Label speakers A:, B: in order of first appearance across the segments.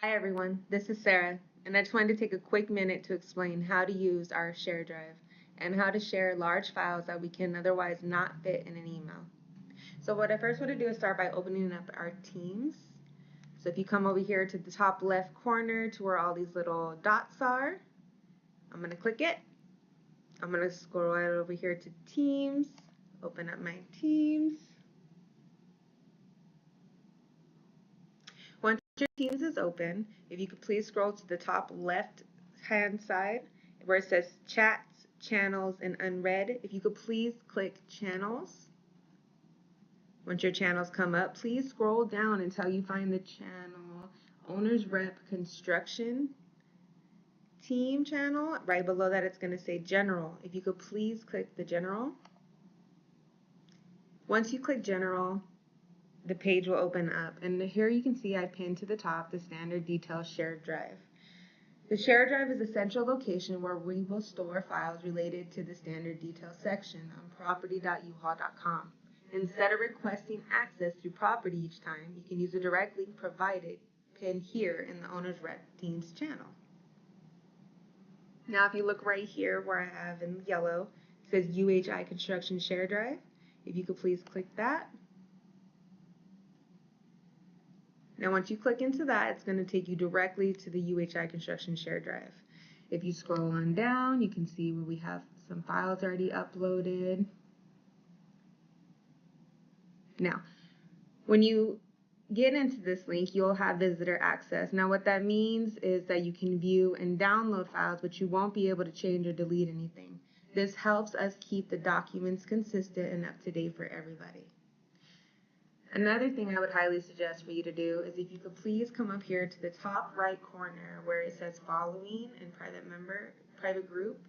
A: Hi everyone, this is Sarah, and I just wanted to take a quick minute to explain how to use our share drive and how to share large files that we can otherwise not fit in an email. So what I first want to do is start by opening up our Teams. So if you come over here to the top left corner to where all these little dots are, I'm going to click it. I'm going to scroll right over here to Teams, open up my Teams. Once your Teams is open, if you could please scroll to the top left hand side where it says Chats, Channels, and Unread. If you could please click Channels. Once your channels come up, please scroll down until you find the channel Owner's Rep Construction Team channel. Right below that it's going to say General. If you could please click the General. Once you click General, the page will open up, and here you can see I pinned to the top the standard details shared drive. The shared drive is a central location where we will store files related to the standard details section on property.uhaul.com. Instead of requesting access through property each time, you can use a direct link provided pinned here in the Owner's Rep Teams channel. Now if you look right here where I have in yellow, it says UHI Construction Share Drive. If you could please click that. Now once you click into that, it's going to take you directly to the UHI Construction Share Drive. If you scroll on down, you can see where we have some files already uploaded. Now, when you get into this link, you'll have visitor access. Now what that means is that you can view and download files, but you won't be able to change or delete anything. This helps us keep the documents consistent and up to date for everybody. Another thing I would highly suggest for you to do is if you could please come up here to the top right corner where it says following and private group.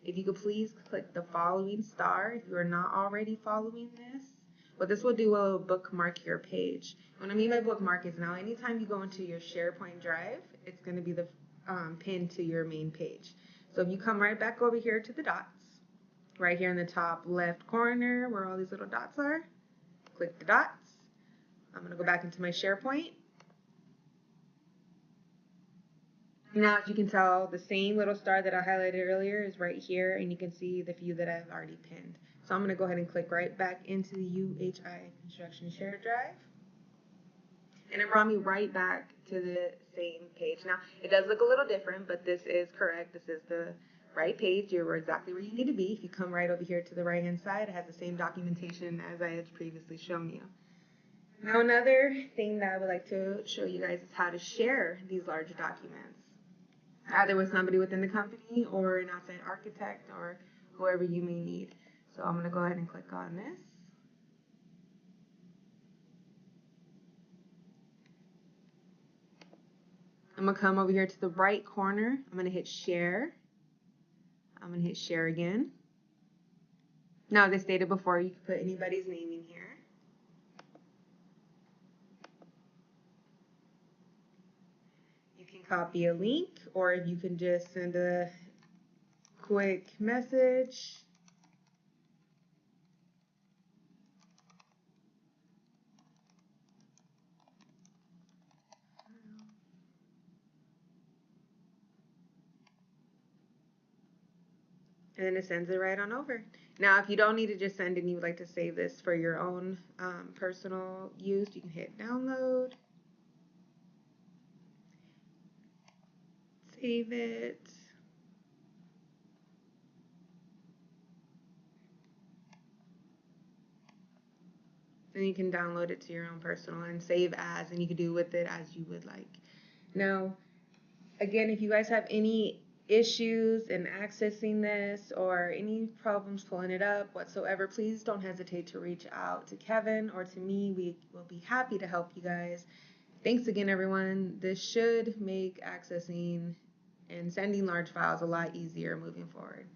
A: If you could please click the following star if you are not already following this. What this will do, will bookmark your page. What I mean by bookmark is now anytime you go into your SharePoint drive, it's going to be the pin to your main page. So if you come right back over here to the dots, right here in the top left corner where all these little dots are, click the dots. I'm going to go back into my SharePoint. Now, as you can tell, the same little star that I highlighted earlier is right here, and you can see the few that I've already pinned. So I'm going to go ahead and click right back into the UHI Construction Share Drive. And it brought me right back to the same page. Now, it does look a little different, but this is correct. This is the right page. You're exactly where you need to be. If you come right over here to the right-hand side, it has the same documentation as I had previously shown you. Now, another thing that I would like to show you guys is how to share these large documents, either with somebody within the company or an outside architect or whoever you may need. So I'm going to go ahead and click on this. I'm going to come over here to the right corner. I'm going to hit share. I'm going to hit share again. Now, as I stated before, you can put anybody's name in here. You can copy a link, or you can just send a quick message. And then it sends it right on over. Now, if you don't need to just send and you would like to save this for your own personal use, you can hit download, save it, and you can download it to your own personal and save as, and you can do with it as you would like. Now, again, if you guys have any issues in accessing this or any problems pulling it up whatsoever, please don't hesitate to reach out to Kevin or to me. We will be happy to help you guys. Thanks again, everyone. This should make accessing and sending large files a lot easier moving forward.